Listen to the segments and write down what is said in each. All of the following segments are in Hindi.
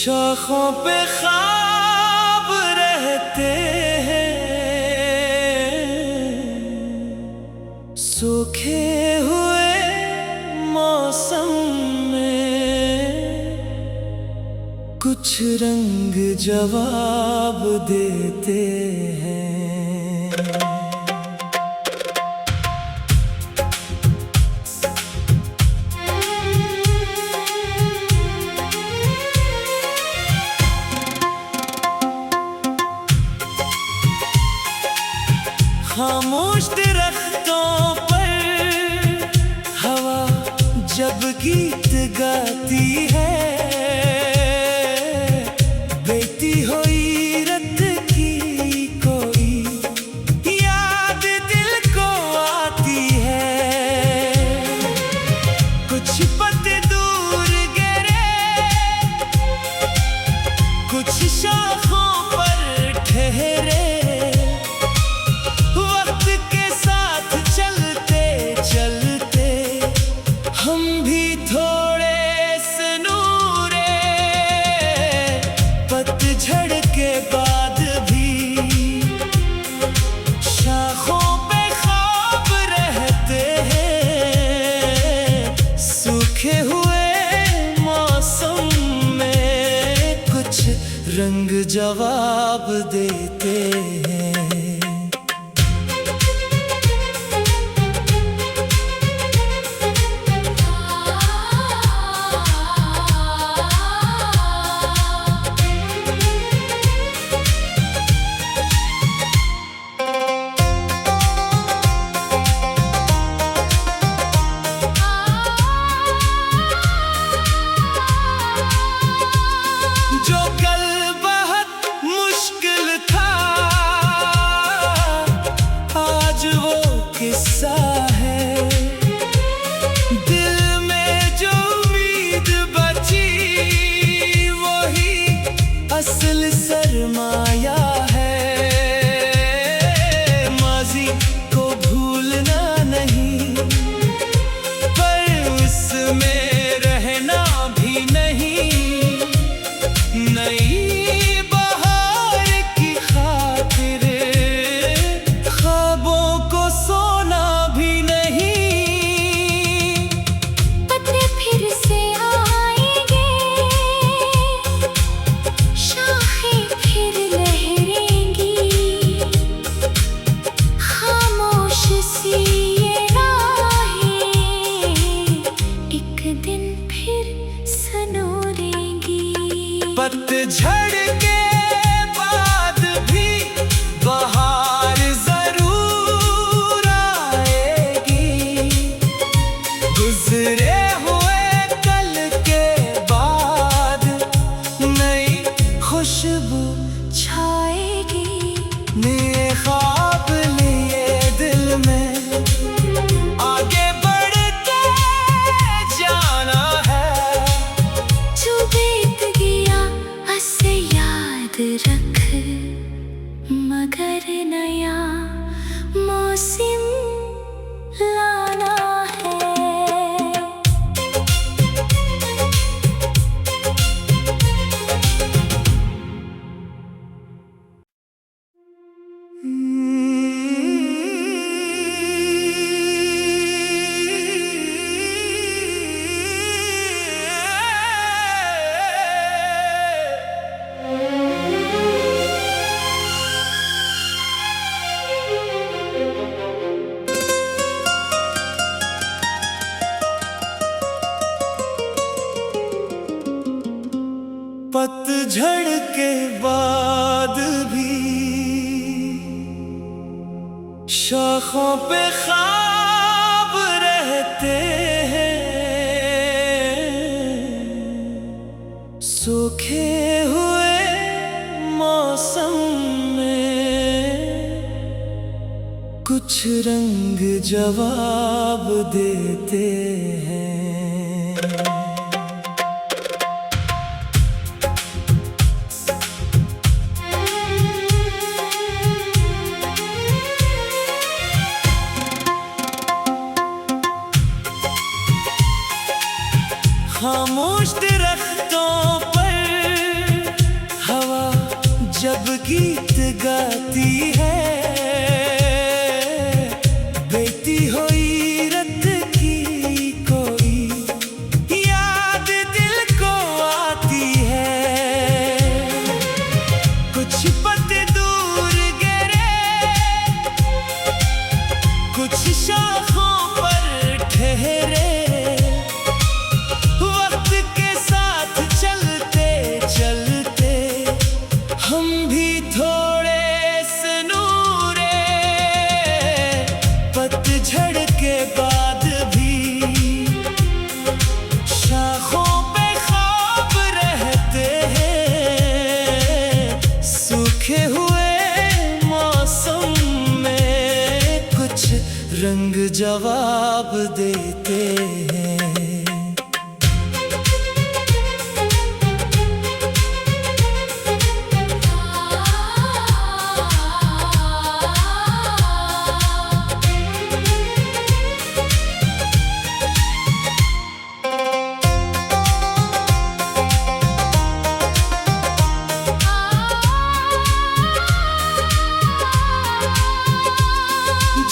शाखों पे ख्वाब रहते हैं, सूखे हुए मौसम में कुछ रंग जवाब देते हैं। खामोश दरख्तों पर हवा जब गीत गाती है, बहती हुई रत की कोई याद दिल को आती है। कुछ पत्ते दूर गिरे, कुछ शाखों पर ठहरे, हम भी थोड़े से नूरे, पतझड़ के बाद भी शाखों पे ख्वाब रहते हैं, सूखे हुए मौसम में कुछ रंग जवाब देते हैं। जो कल बहुत मुश्किल था, आज वो किस्सा है। दिल में जो उम्मीद बची, वही असल सरमाया है। माजी को भूलना नहीं, पर उसमें रहना भी नहीं। नई बहार की खातिर ख्वाबों को सोना भी नहीं। पत्ते फिर से आएंगे, शाखें फिर लहरेंगी, खामोश सी ये राहें एक दिन फिर सनोरेंगी। पतझड़ के बाद भी बहार जरूर आएगी, गुजरे हुए कल के बाद नई खुशबू छाएगी। नए ख्वाब लिए दिल में आगे बढ़ के जाना है। जो बीत गया उसे याद रख, मगर नया मौसम लाना है। पतझड़ के बाद भी शाखों पे ख्वाब रहते हैं, सूखे हुए मौसम में कुछ रंग जवाब देते हैं। खामोश दरख्तों पर जब गीत गाती है, बेटी हुई रत की कोई याद दिल को आती है। कुछ पत्ते दूर गिरे, कुछ शाखों पर ठहरे, वक्त के साथ चलते चलते हम भी थोड़े सनूरे। पतझड़ के बाद भी शाखों पे ख्वाब रहते हैं। सूखे हुए मौसम में कुछ रंग जवाब देते हैं।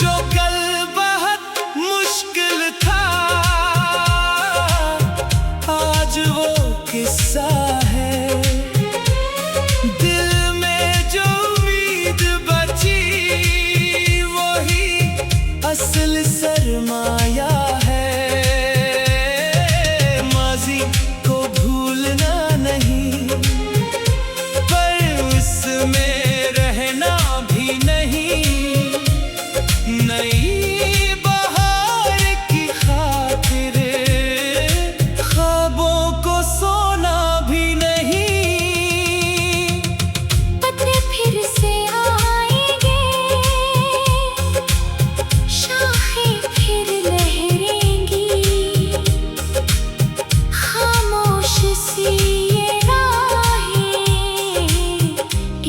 जो कल बहुत मुश्किल था, आज वो किस्सा है। दिल में जो उम्मीद बची, वही असल सरमाया है। माजी को भूलना नहीं, पर उसमें रहना भी नहीं। नई बहार की खातिर ख्वाबों को सोना भी नहीं। पत्ते फिर से आएंगे, शाखें फिर लहरेंगी। खामोश सी ये राहें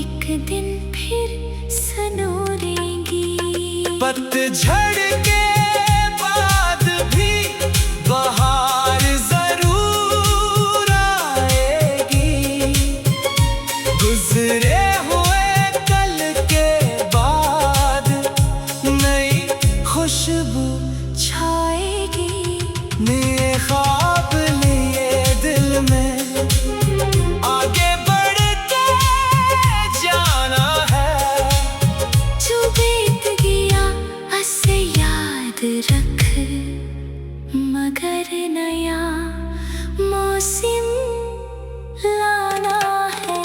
एक दिन फिर सनोरेंगी। पतझड़ के बाद भी बहार जरूर आएगी। गुजरे हुए कल के बाद नई खुशबू छाएगी। नए ख्वाब लिए दिल में आगे बढ़ के जाना है। जो बीत गया उसे याद रख, मगर नया मौसम लाना है।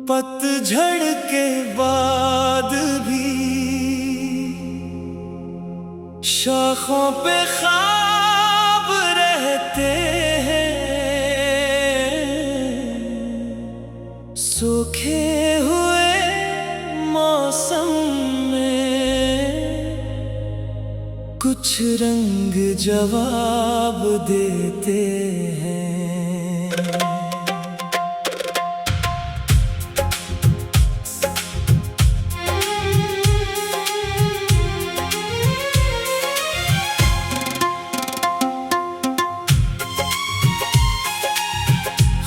पतझड़ के बाद भी शाखों पे ख्वाब रहते हैं। सूखे हुए मौसम में कुछ रंग जवाब देते हैं।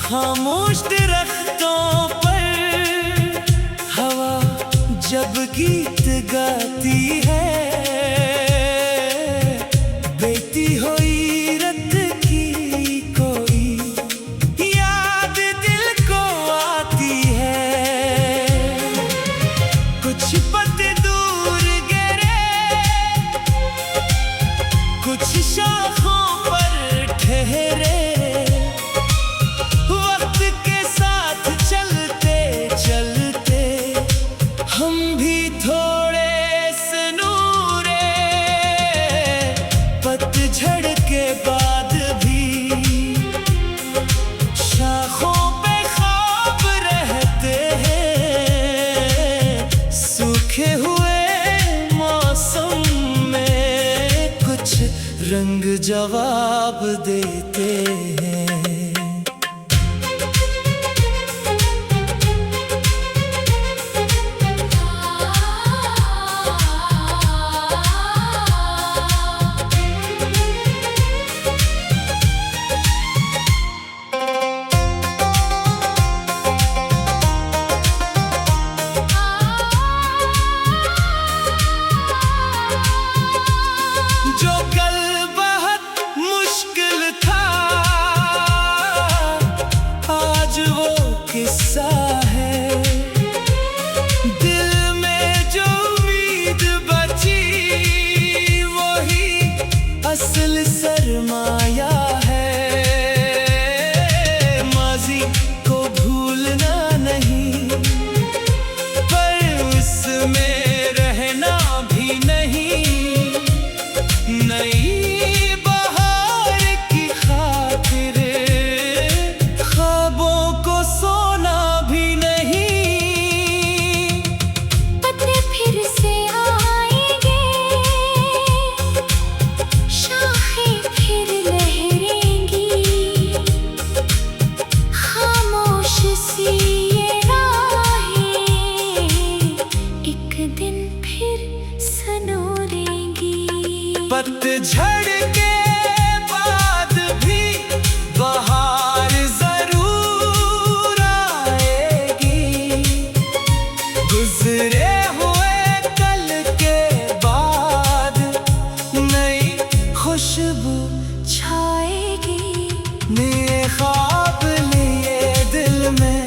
खामोश दरख्तों पर हवा जब गीत गाती है, बेटी हुई रत की कोई याद दिल को आती है। कुछ पत्ते दूर गिरे, कुछ शाखों पर ठहरे, हम भी थोड़े सनूरे। रंग जवाब देते हैं। जो कल बहुत मुश्किल था, आज वो किस्सा है। दिल में जो उम्मीद बची, वही असल सरमाया है। माजी को भूलना नहीं, पर उसमें रहना भी नहीं। नई बहार की खातिर ख्वाबों को सोना भी नहीं। पत्ते फिर से आएंगे, शाखें फिर लहरेंगी। खामोश सी ये राहें एक दिन फिर सनोरेंगी। पतझड़ के बाद भी बहार जरूर आएगी। गुजरे हुए कल के बाद नई खुशबू छाएगी। नए ख्वाब लिए दिल में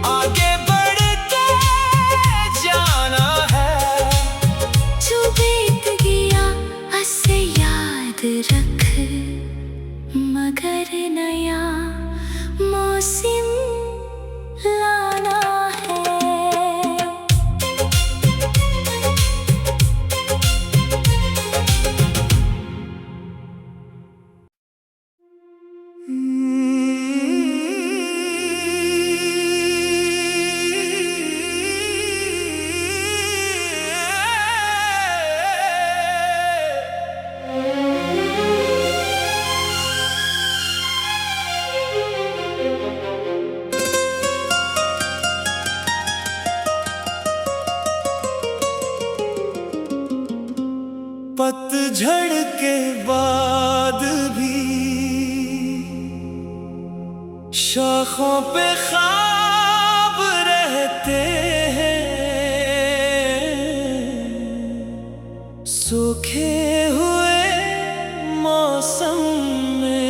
आगे बढ़ के जाना है। जो बीत गया उसे याद रख, मगर नया मौसम लाना है। पतझड़ के बाद भी शाखों पे ख्वाब रहते हैं। सूखे हुए मौसम में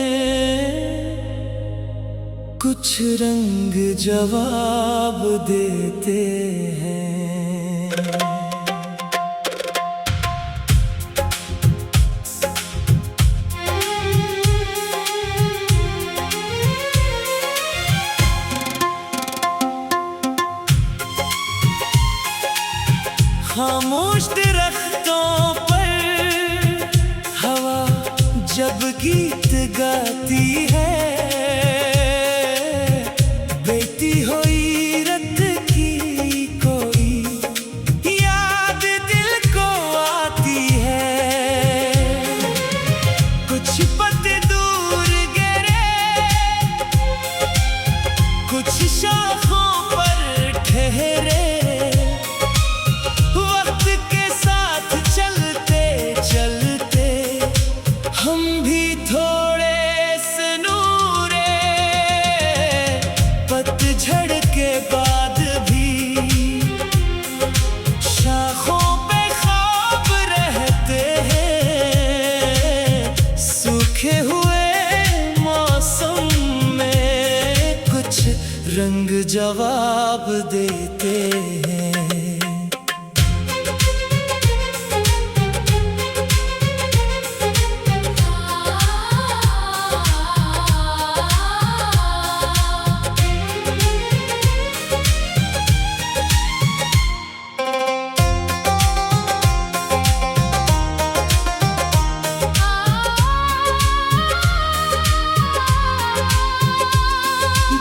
कुछ रंग जवाब देते हैं। खामोश दरख्तों पर हवा जब गीत गाती है। बहती हुई रत की कोई याद दिल को आती है। कुछ पत्ते दूर गिरे, कुछ शाखों पर ठहरे। हम भी थोड़े से नूरे, पतझड़ के बाद भी शाखों पे ख्वाब रहते हैं। सूखे हुए मौसम में कुछ रंग जवाब देते हैं।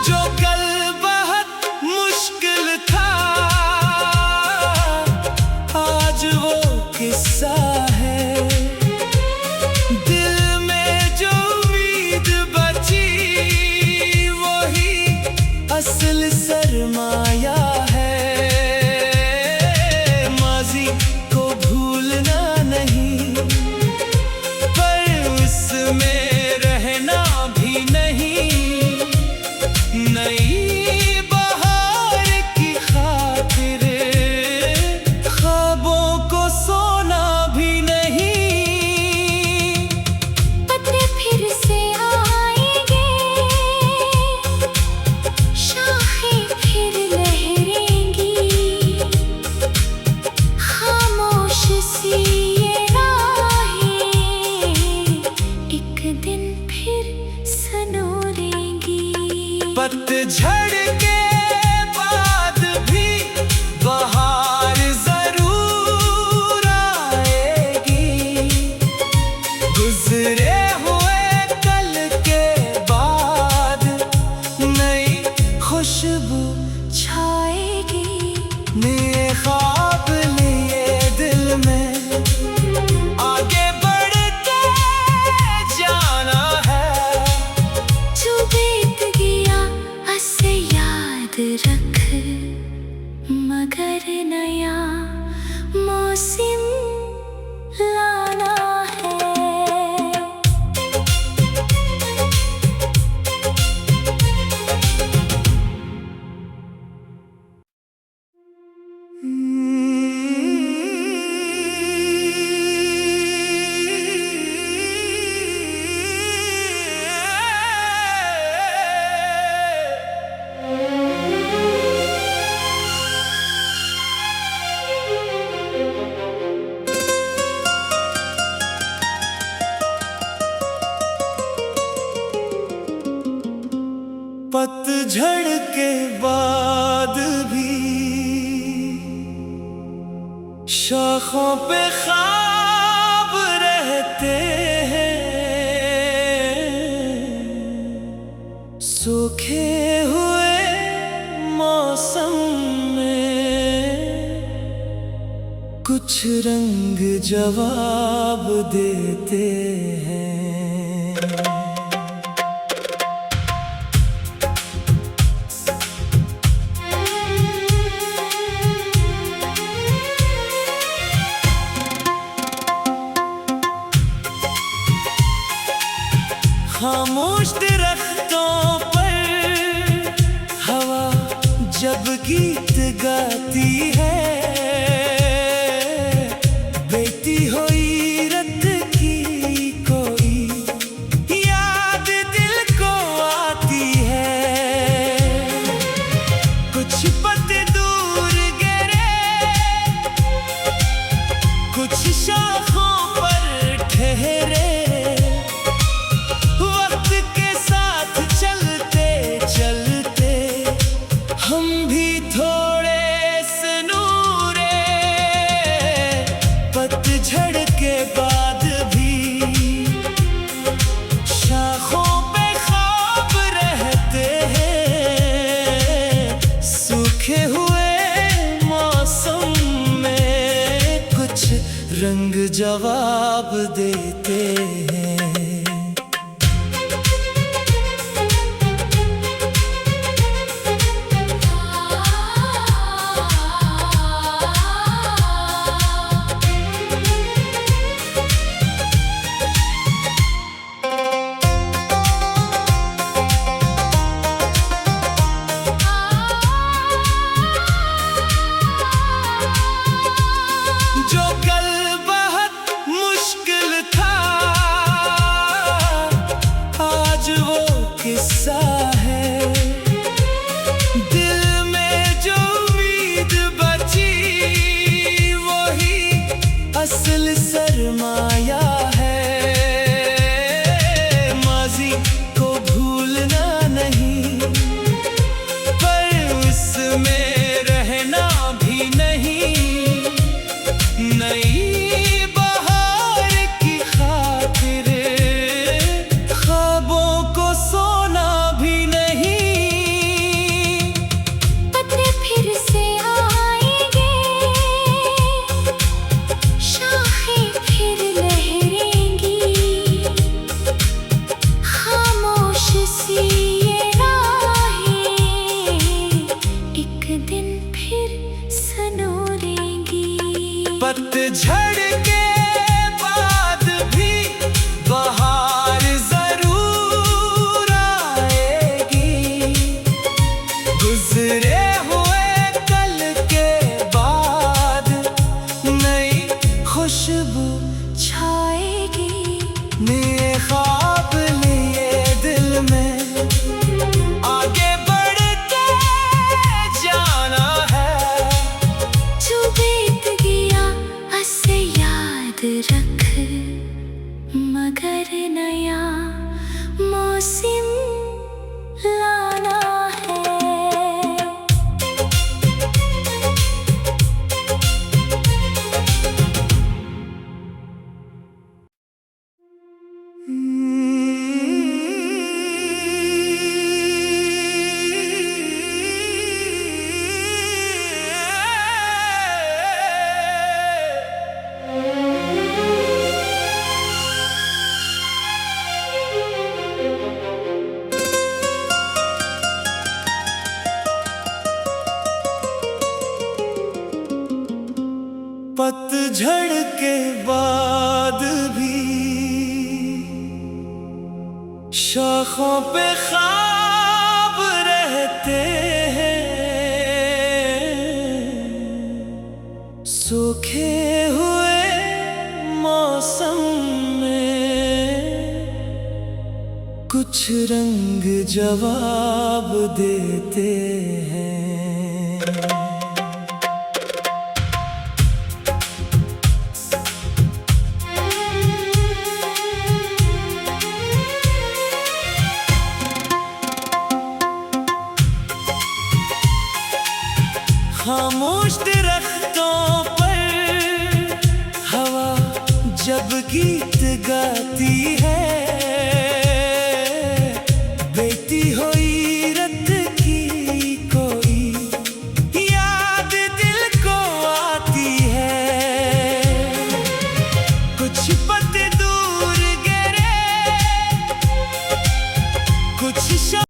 जो कल बहुत मुश्किल था, पतझड़ के बाद भी शाखों पे ख्वाब रहते हैं, सूखे हुए मौसम में कुछ रंग जवाब देते हैं। खामोश दरख्तों पर हवा जब गीत गाती है, बहती हुई रत की कोई याद दिल को आती है। कुछ पत्ते दूर गिरे, कुछ शाखों पर ठहरे, पतझड़ के बाद भी शाखों पे ख्वाब रहते हैं, सूखे हुए मौसम में कुछ रंग जवाब देते हैं। जो कल बहुत मुश्किल था, आज वो किस्सा है। दिल में जो उम्मीद बची, वही असल सरमाया है। माजी को भूलना नहीं, पर उसमें रहना भी नहीं। नई बहार की खातिर ख्वाबों को सोना भी नहीं। पत्ते फिर से आएंगे, शाखें फिर लहरेंगी, खामोश सी ये राहें एक दिन फिर सनोरेंगी। पतझड़ के बाद भी बहार जरूर आएगी, गुजरे हुए कल के बाद नई खुशबू छाएगी। नए ख्वाब लिए दिल में आगे बढ़ के जाना है। जो बीत गया उसे याद रख, मगर नया मौसम लाना है। पतझड़ के बाद भी शाखों पे ख्वाब रहते हैं, सूखे हुए मौसम में कुछ रंग जवाब देते हैं। गीत गाती है, बेटी हो